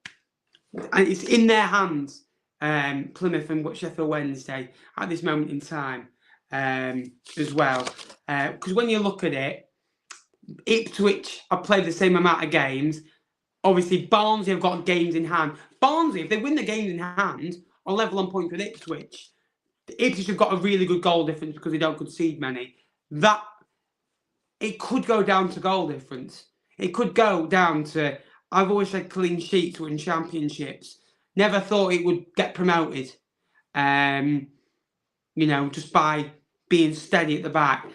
And it's in their hands, Plymouth and Sheffield Wednesday, at this moment in time as well. Because when you look at it, Ipswich have played the same amount of games. Obviously, Barnsley have got games in hand. Barnsley, if they win the games in hand, are level on points with Ipswich. Ipswich have got a really good goal difference because they don't concede many. That it could go down to goal difference. It could go down to. I've always said clean sheets win championships. Never thought it would get promoted. Just by being steady at the back.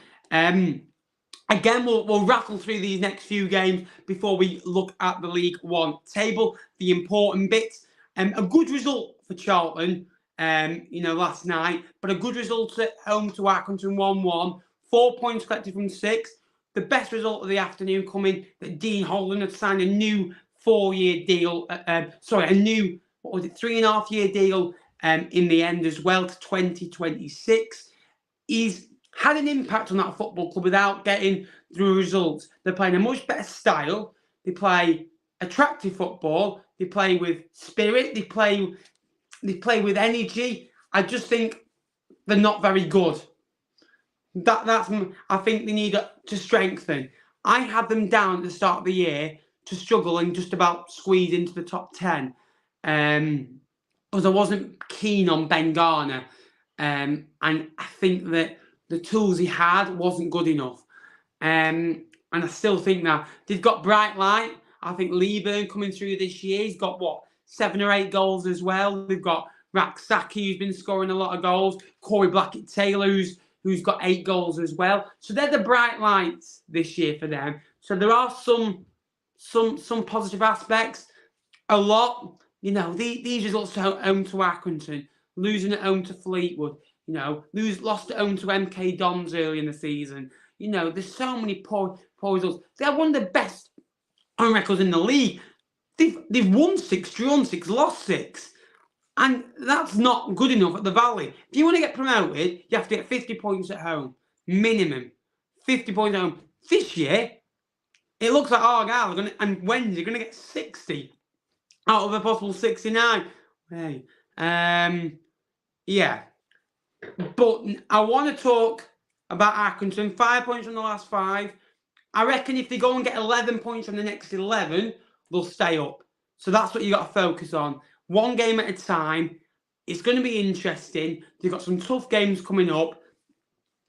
Again, we'll rattle through these next few games before we look at the League One table, the important bits. A good result for Charlton, last night, but a good result at home to Accrington 1-1. 4 points collected from 6. The best result of the afternoon coming that Dean Holland had signed a new 4-year deal. A new 3.5-year deal in the end as well to 2026. He's had an impact on that football club without getting the results. They're playing a much better style. They play attractive football. They play with spirit. They play with energy. I just think they're not very good. I think they need to strengthen. I had them down at the start of the year to struggle and just about squeeze into the top 10. Because I wasn't keen on Ben Garner. And I think that the tools he had wasn't good enough. And I still think that they've got bright light. I think Leeburn coming through this year, he's got 7 or 8 goals as well. They've got Raksaki, who's been scoring a lot of goals. Corey Blackett-Taylor, who's got 8 goals as well. So they're the bright lights this year for them. So there are some positive aspects. A lot, these results at home to Accrington, losing at home to Fleetwood, lost at home to MK Dons early in the season. There's so many poor results. They're one of the best home records in the league. They've won 6, drawn 6, lost 6. And that's not good enough at the Valley. If you want to get promoted, you have to get 50 points at home. Minimum. 50 points at home. This year, it looks like Argyle and Wednesday are going to get 60 out of a possible 69. Hey. Yeah. But I want to talk about Accrington. 5 points from the last 5. I reckon if they go and get 11 points from the next 11, they'll stay up. So that's what you got to focus on. One game at a time. It's going to be interesting. They've got some tough games coming up.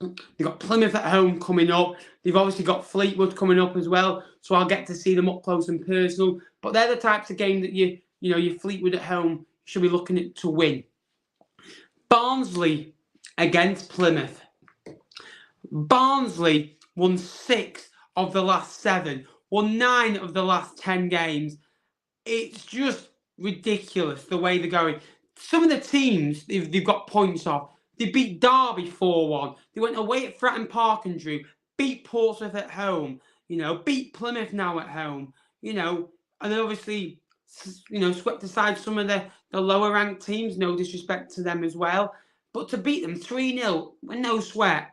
They've got Plymouth at home coming up. They've obviously got Fleetwood coming up as well. So I'll get to see them up close and personal. But they're the types of game that your Fleetwood at home should be looking at to win. Barnsley against Plymouth. Barnsley won 6 of the last 7. Won 9 of the last 10 games. It's just ridiculous the way they're going. Some of the teams they've got points off. They beat Derby 4-1. They went away at Fratton Park and drew. Beat Portsmouth at home. Beat Plymouth now at home. And then obviously, swept aside some of the lower ranked teams. No disrespect to them as well. But to beat them 3-0 with no sweat.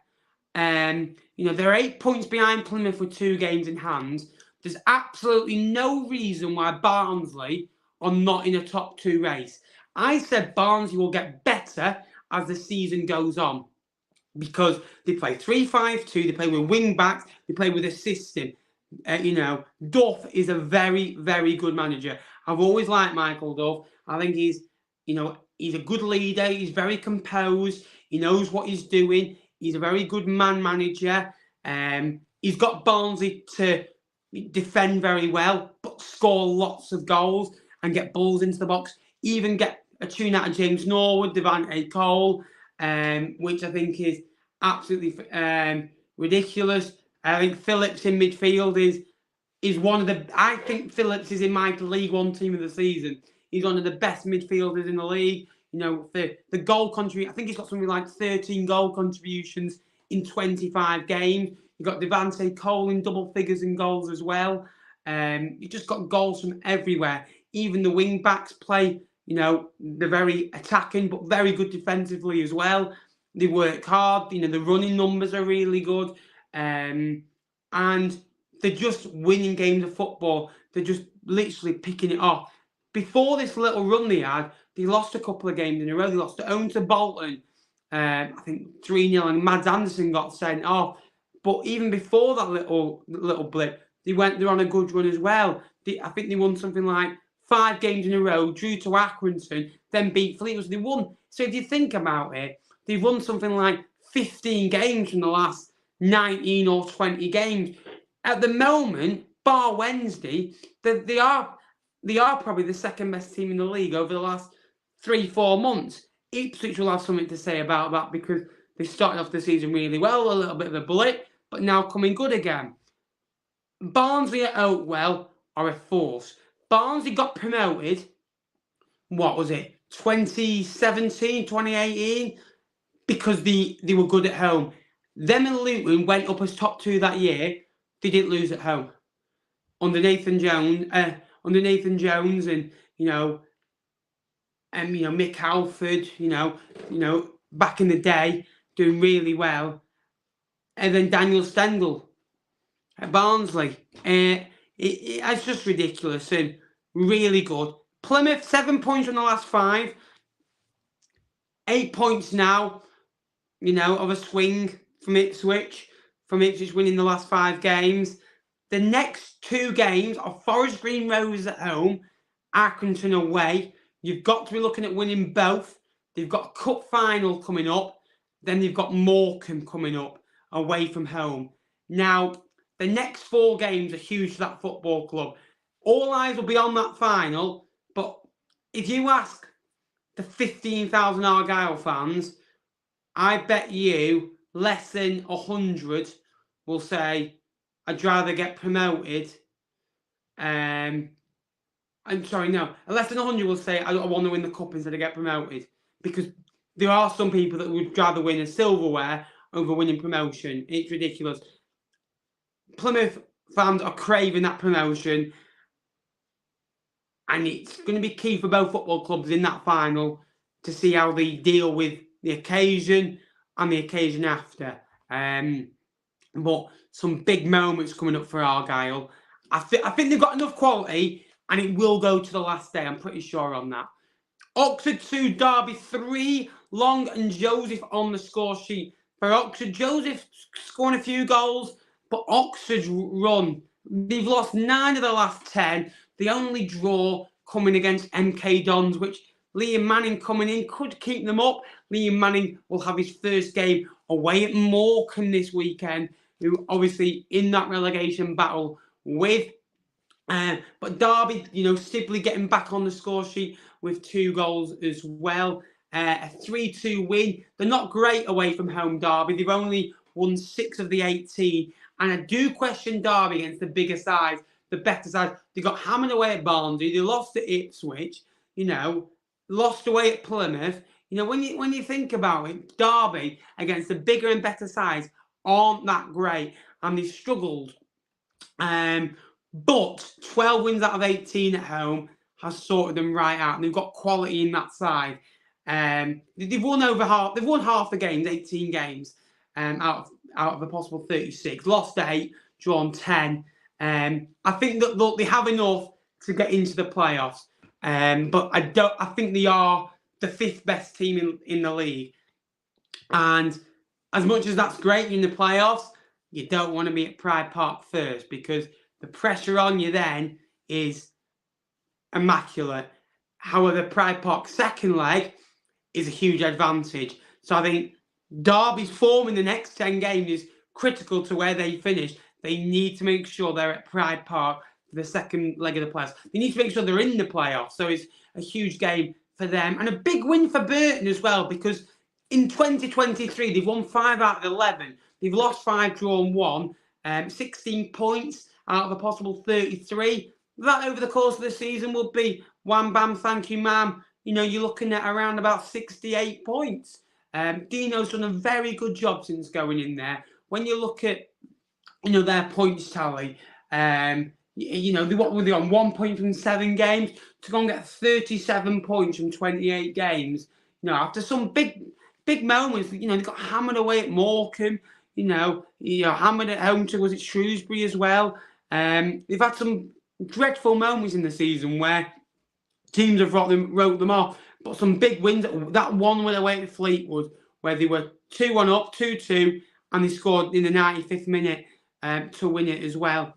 They're 8 points behind Plymouth with 2 games in hand. There's absolutely no reason why Barnsley are not in a top 2 race. I said Barnsley will get better as the season goes on because they play 3-5-2, they play with wing backs, they play with a system. Duff is a very, very good manager. I've always liked Michael Duff. I think he's a good leader. He's very composed. He knows what he's doing. He's a very good man manager. He's got Barnsley to defend very well, but score lots of goals and get balls into the box. Even get a tune out of James Norwood, Devante Cole, which I think is absolutely ridiculous. I think Phillips in midfield is one of the. I think Phillips is in my League One team of the season. He's one of the best midfielders in the league. The goal contribution. I think he's got something like 13 goal contributions in 25 games. You've got Devante Cole in double figures in goals as well. You just got goals from everywhere. Even the wing backs play. They're very attacking, but very good defensively as well. They work hard. The running numbers are really good. And they're just winning games of football. They're just literally picking it off. Before this little run they had, they lost a couple of games in a row. They lost at home to Bolton, I think 3-0, and Mads Anderson got sent off. But even before that little blip, they're on a good run as well. I think they won something like 5 games in a row, drew to Accrington, then beat Fleetwood. They won. So if you think about it, they've won something like 15 games from the last 19 or 20 games. At the moment, bar Wednesday, they are probably the second best team in the league over the last 3-4 months. Ipswich will have something to say about that because they started off the season really well, a little bit of a blip, but now coming good again. Barnsley at Oakwell are a force. Barnsley got promoted, what was it, 2017, 2018, because they were good at home. Them and Luton went up as top 2 that year. They didn't lose at home. Under Nathan Jones and Mick Halford, back in the day, doing really well. And then Daniel Stendhal at Barnsley. It's just ridiculous and really good. Plymouth, 7 points from the last 5. 8 points now, of a swing from Ipswich. From Ipswich winning the last 5 games. The next 2 games are Forest Green Rovers at home, Accrington away. You've got to be looking at winning both. They've got a cup final coming up. Then they've got Morecambe coming up away from home. Now, the next 4 games are huge for that football club. All eyes will be on that final. But if you ask the 15,000 Argyle fans, I bet you less than 100 will say, I'd rather get promoted. I'm sorry, no. Less than 100 will say, I want to win the cup instead of get promoted. Because there are some people that would rather win a silverware over winning promotion. It's ridiculous. Plymouth fans are craving that promotion. And it's going to be key for both football clubs in that final to see how they deal with the occasion and the occasion after. But some big moments coming up for Argyle. I think they've got enough quality and it will go to the last day. I'm pretty sure on that. Oxford 2, Derby 3. Long and Joseph on the score sheet. For Oxford, Joseph scoring a few goals, but Oxford's run, they've lost 9 of the last 10. The only draw coming against MK Dons, which Liam Manning coming in could keep them up. Liam Manning will have his first game away at Morecambe this weekend, who obviously in that relegation battle with. But Derby, Sibley getting back on the score sheet with 2 goals as well. A 3-2 win. They're not great away from home, Derby. They've only won 6 of the 18. And I do question Derby against the bigger sides, the better sides. They got hammered away at Barnsley. They lost at Ipswich. Lost away at Plymouth. When you think about it, Derby against the bigger and better sides aren't that great. And they've struggled. But 12 wins out of 18 at home has sorted them right out. And they've got quality in that side. They've won half the games, 18 games, out of a possible 36. Lost 8, drawn 10. I think that they have enough to get into the playoffs. But I think they are the 5th best team in the league. And as much as that's great in the playoffs, you don't want to be at Pride Park first because the pressure on you then is immaculate. However, Pride Park's second leg is a huge advantage. So I think Derby's form in the next 10 games is critical to where they finish. They need to make sure they're at Pride Park for the second leg of the playoffs. They need to make sure they're in the playoffs. So it's a huge game for them. And a big win for Burton as well, because in 2023, they've won 5 out of 11. They've lost 5, drawn 1. 16 points out of a possible 33. That over the course of the season would be wham, bam, thank you, ma'am. You're looking at around about 68 points. Dino's done a very good job since going in there. When you look at, their points tally, what were they on? 1 point from 7 games to go and get 37 points from 28 games. After some big moments, they got hammered away at Morecambe. Hammered at home to, was it Shrewsbury as well? They've had some dreadful moments in the season where teams have wrote them off. But some big wins. That one win away at Fleetwood, where they were 2-1 up, 2-2, and they scored in the 95th minute to win it as well.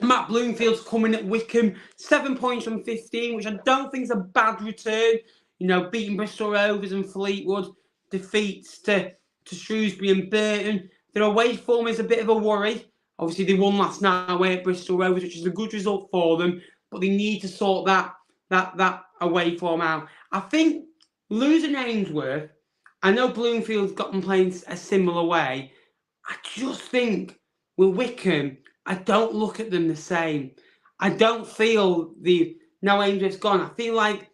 Matt Bloomfield's coming at Wycombe, 7 points from 15, which I don't think is a bad return. You know, beating Bristol Rovers and Fleetwood, defeats to Shrewsbury and Bolton. Their away form is a bit of a worry. Obviously, they won last night away at Bristol Rovers, which is a good result for them, but they need to sort that away form out. I think losing Ainsworth, I know Bloomfield's got them playing a similar way. I just think with Wycombe, I don't look at them the same. I don't feel now Ainsworth's gone. I feel like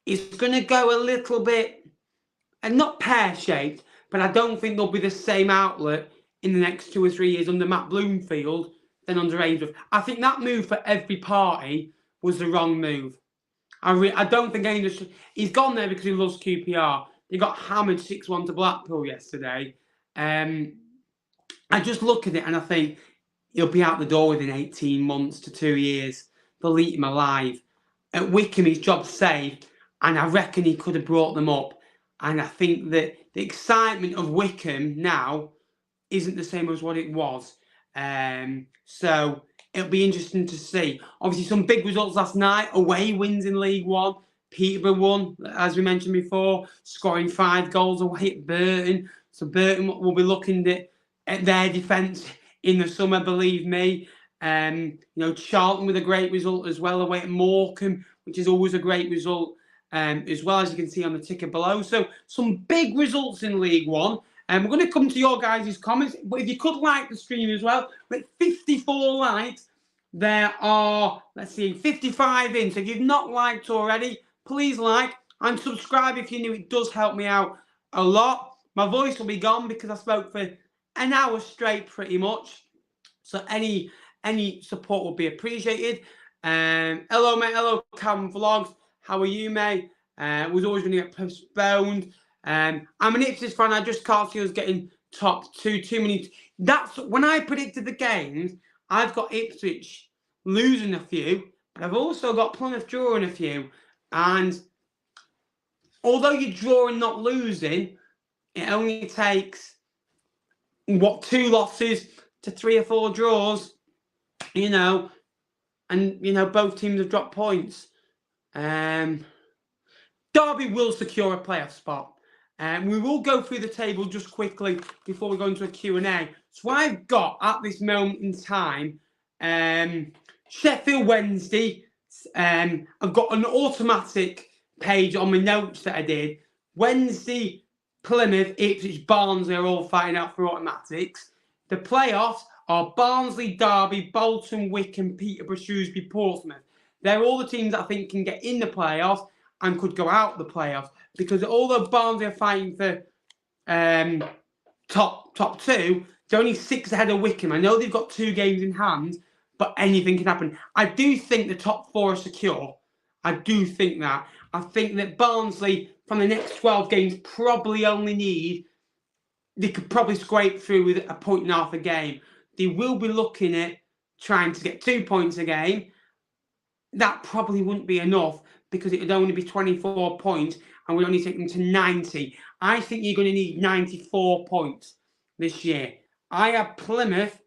it's going to go a little bit, and not pear-shaped, but I don't think there'll be the same outlet in the next 2 or 3 years under Matt Bloomfield than under Ainsworth. I think that move for every party was the wrong move. I don't think Ainsworth... He's gone there because he loves QPR. They got hammered 6-1 to Blackpool yesterday. I just look at it and I think he'll be out the door within 18 months to 2 years. They'll eat him alive. At Wycombe, his job's safe, and I reckon he could have brought them up. And I think that the excitement of Wycombe now isn't the same as what it was. So it'll be interesting to see. Obviously, some big results last night. Away wins in League One. Peterborough won, as we mentioned before, scoring 5 goals away at Bolton. So Bolton will be looking at their defence in the summer, believe me. You know, Charlton with a great result as well away at Morecambe, which is always a great result, as well, as you can see on the ticker below. So some big results in League One. And we're going to come to your guys' comments. But if you could like the stream as well, with 54 likes, there are, let's see, 55 in. So if you've not liked already, please like and subscribe if you're new. It does help me out a lot. My voice will be gone because I spoke for an hour straight pretty much. So any support would be appreciated. Hello, mate. Hello, Cam Vlogs. How are you, mate? Was always going to get postponed. I'm an Ipswich fan. I just can't see us getting top 2. Too many. That's when I predicted the games. I've got Ipswich losing a few, but I've also got Plymouth drawing a few. And although you're drawing, not losing, it only takes 2 losses to 3 or 4 draws. You know, and you know both teams have dropped points. Derby will secure a playoff spot. We will go through the table just quickly before we go into a Q&A. So I've got, at this moment in time, Sheffield Wednesday. I've got an automatic page on my notes that I did. Wednesday, Plymouth, Ipswich, Barnsley are all fighting out for automatics. The playoffs are Barnsley, Derby, Bolton, Wycombe, Peterborough, Shrewsbury, Portsmouth. They're all the teams that I think can get in the playoffs and could go out the playoffs. Because although Barnsley are fighting for top 2, they're only 6 ahead of Wycombe. I know they've got 2 games in hand, but anything can happen. I do think the top 4 are secure. I do think that. I think that Barnsley, from the next 12 games, probably only need... They could probably scrape through with a 1.5 a game. They will be looking at trying to get 2 points a game. That probably wouldn't be enough because it would only be 24 points and we'd only take them to 90. I think you're going to need 94 points this year. I have Plymouth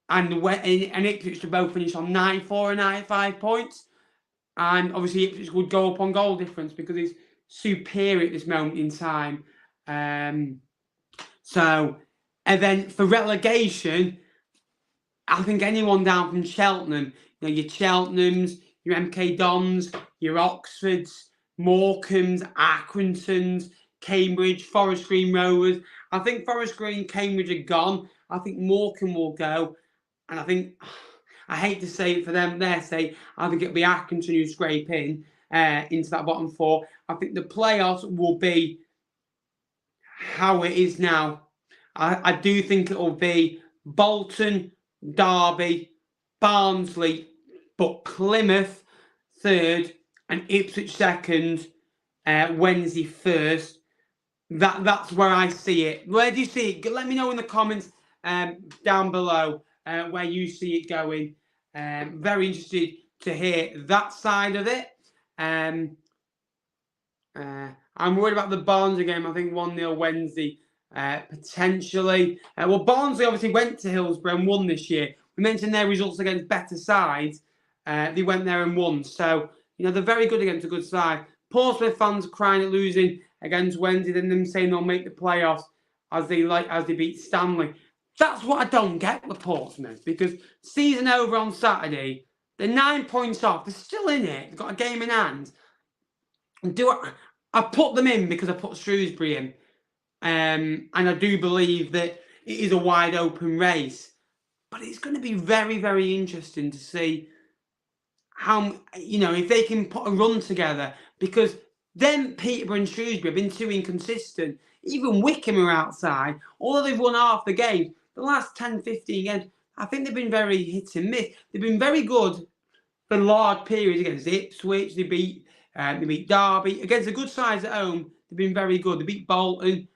and Ipswich to both finish on 94 and 95 points. And obviously Ipswich would go up on goal difference because it's superior at this moment in time. And then for relegation, I think anyone down from Cheltenham, you know, your Cheltenhams, your MK Dons, your Oxfords, Morecambes, Accringtons, Cambridge, Forest Green Rovers. I think Forest Green, Cambridge are gone. I think Morecambe will go. And I think, I hate to say it for them, their sake, I think it'll be Accrington who scrape in into that bottom 4. I think the playoffs will be how it is now. I do think it will be Bolton, Derby, Barnsley, but Plymouth 3rd and Ipswich 2nd, Wednesday 1st. That's where I see it. Where do you see it? Let me know in the comments down below where you see it going. Very interested to hear that side of it. I'm worried about the Barnsley game. I think 1-0 Wednesday, potentially. Well, Barnsley obviously went to Hillsborough and won this year, we mentioned their results against better sides. They went there and won. So, they're very good against a good side. Portsmouth fans are crying at losing against Wednesday, then them saying they'll make the playoffs as they beat Stanley. That's what I don't get with Portsmouth, because season over on Saturday, they're 9 points off. They're still in it. They've got a game in hand. I put them in because I put Shrewsbury in. And I do believe that it is a wide open race. But it's going to be very, very interesting to see how, if they can put a run together. Because then Peterborough and Shrewsbury have been too inconsistent. Even Wycombe are outside. Although they've won half the game, the last 10, 15 games, I think they've been very hit and miss. They've been very good for large periods against Ipswich. They beat Derby. Against the good sides at home, they've been very good. They beat Bolton.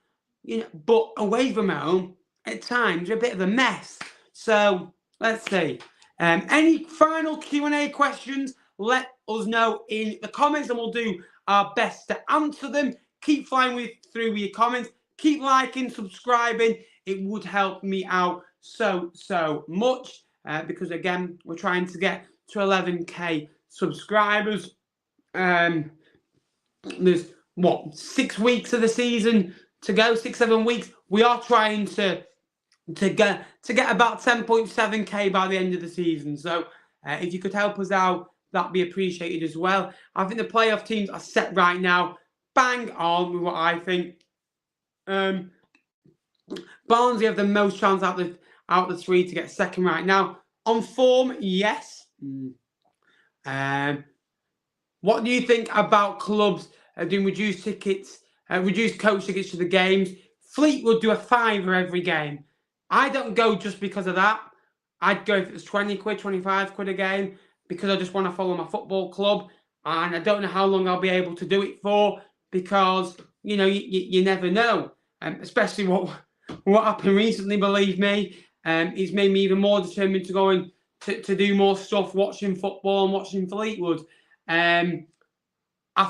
But away from home, at times, they're a bit of a mess. So, let's see. Any final Q&A questions, let us know in the comments and we'll do our best to answer them. Keep flying through with your comments. Keep liking, subscribing. It would help me out so much because, again, we're trying to get to 11k subscribers. There's, 6 weeks of the season to go, 6-7 weeks. We are trying to get about 10.7k by the end of the season. So if you could help us out, that'd be appreciated as well. I think the playoff teams are set right now, bang on with what I think. Barnsley have the most chance out of the three to get second right now. On form, yes. What do you think about clubs doing reduced coach tickets to the games? Fleetwood do a £5 every game. I don't go just because of that. I'd go if it was 20 quid, 25 quid a game, because I just want to follow my football club, and I don't know how long I'll be able to do it for, because you never know. Especially what happened recently, believe me, it's made me even more determined to go and to do more stuff watching football and watching Fleetwood. I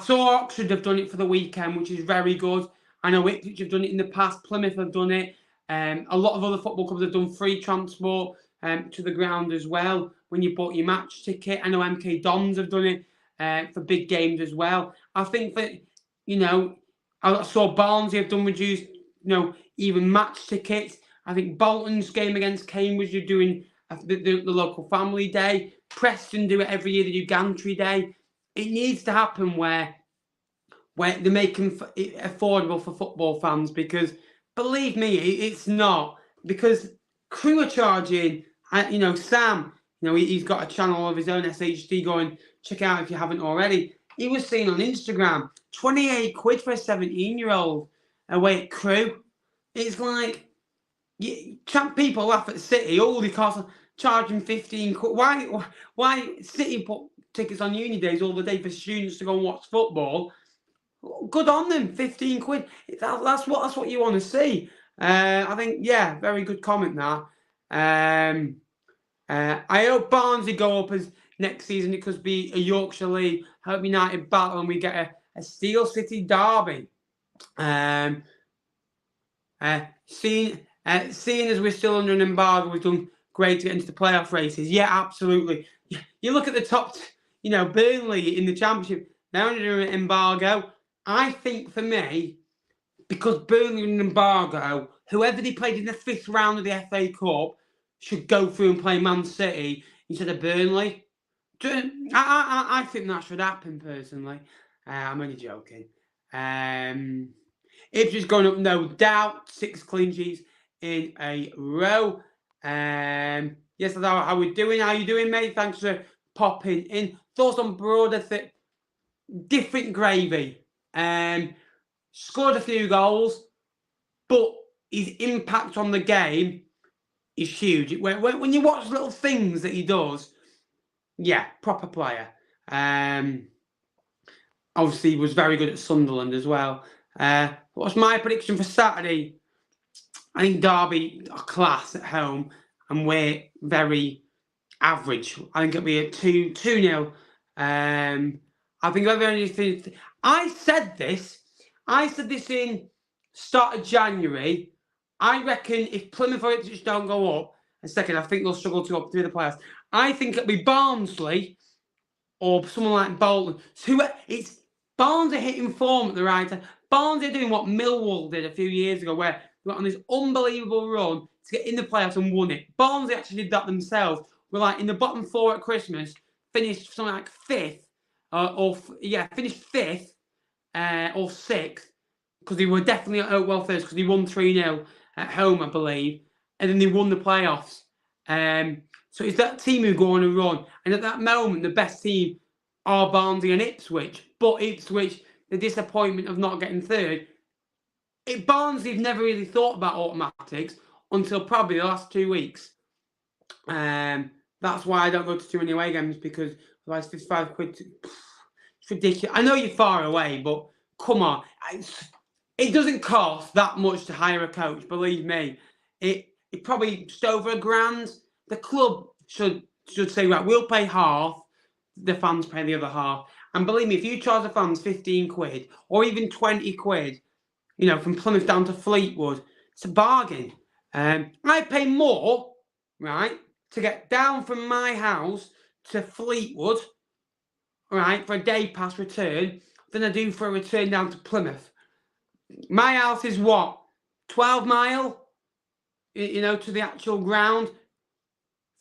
saw Oxford have done it for the weekend, which is very good. I know Ipswich have done it in the past. Plymouth have done it. A lot of other football clubs have done free transport to the ground as well when you bought your match ticket. I know MK Dons have done it for big games as well. I think that, I saw Barnsley have done reduced, even match tickets. I think Bolton's game against Cambridge, you're doing the local family day. Preston do it every year. They do Gantry Day. It needs to happen where they're making it affordable for football fans, because believe me, it's not. Because Crew are charging, Sam, he's got a channel of his own, SHD, going, check out if you haven't already. He was saying on Instagram, 28 quid for a 17-year-old away at Crew. It's like, people laugh at City, all the costs charging 15 quid. Why City put tickets on uni days all the day for students to go and watch football? Good on them, 15 quid. That's what you want to see. I think, very good comment there. I hope Barnsley go up as next season. It could be a Yorkshire League. Hope United battle and we get a Steel City derby. Seeing as we're still under an embargo, we've done great to get into the playoff races. Yeah, absolutely. You look at the top, Burnley in the Championship. They're under an embargo. I think for me, because Burnley are in an embargo, whoever they played in the 5th round of the FA Cup should go through and play Man City instead of Burnley. I think that should happen, personally. I'm only joking. Ipswich going up, no doubt. 6 clean sheets in a row. Yes, that's how we're doing. How you doing, mate? Thanks for popping in. Thoughts on broader different gravy. Scored a few goals, but his impact on the game is huge. When you watch little things that he does, proper player. Obviously, he was very good at Sunderland as well. What's my prediction for Saturday? I think Derby are class at home, and we're very average. I think it'll be a 2-0. I think anything. I said this in start of January. I reckon if Plymouth or Ipswich don't go up, and second. I think they'll struggle to go up through the playoffs. I think it'll be Barnsley or someone like Bolton. So it's Barnsley hitting form at the right time. Barnsley are doing what Millwall did a few years ago, where they went on this unbelievable run to get in the playoffs and won it. Barnsley actually did that themselves. We're like in the bottom four at Christmas, finished something like fifth, finished fifth or sixth, because they were definitely at Oakwell first, because they won 3-0 at home, I believe, and then they won the playoffs. So it's that team who go on a run, and at that moment, the best team are Barnsley and Ipswich. But Ipswich, the disappointment of not getting third. Barnsley have never really thought about automatics until probably the last 2 weeks. That's why I don't go to too many away games, because otherwise £55. It's ridiculous. I know you're far away, but come on. It doesn't cost that much to hire a coach, believe me. It probably just over £1,000. The club should say, right, we'll pay half, the fans pay the other half. And believe me, if you charge the fans £15 or even £20, from Plymouth down to Fleetwood, it's a bargain. I pay more, right, to get down from my house to Fleetwood, right, for a day pass return than I do for a return down to Plymouth. My house is what? 12 mile, to the actual ground.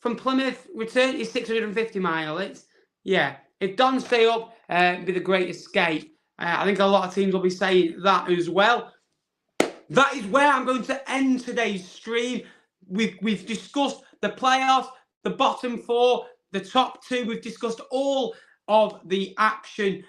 From Plymouth, return is 650 mile. If Don stay up, it'd be the great escape. I think a lot of teams will be saying that as well. That is where I'm going to end today's stream. We've discussed the playoffs, the bottom four, the top two. We've discussed all of the action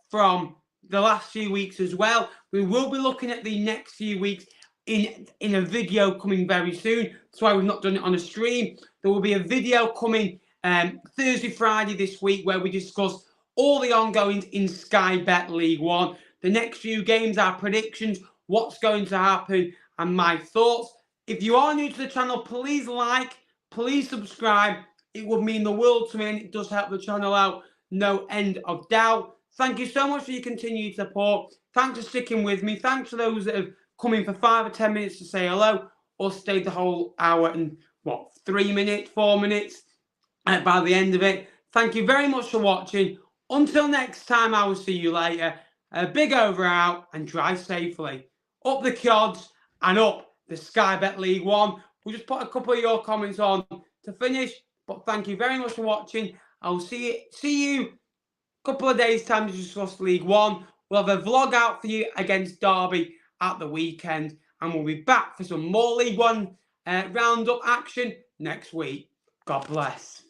from the last few weeks as well. We will be looking at the next few weeks in a video coming very soon. That's why we've not done it on a stream. There will be a video coming Thursday, Friday this week, where we discuss all the ongoings in Sky Bet League One. The next few games, our predictions, what's going to happen, and my thoughts. If you are new to the channel, please like, please subscribe. It would mean the world to me, and it does help the channel out, no end of doubt. Thank you so much for your continued support. Thanks for sticking with me. Thanks for those that have come in for 5 or 10 minutes to say hello, or stayed the whole hour and 3 minutes, 4 minutes by the end of it. Thank you very much for watching. Until next time, I will see you later. A big over out, and drive safely. Up the Cods and up the Sky Bet League One. We'll just put a couple of your comments on to finish. But thank you very much for watching. I'll see you a couple of days' time to discuss League One. We'll have a vlog out for you against Derby at the weekend. And we'll be back for some more League One roundup action next week. God bless.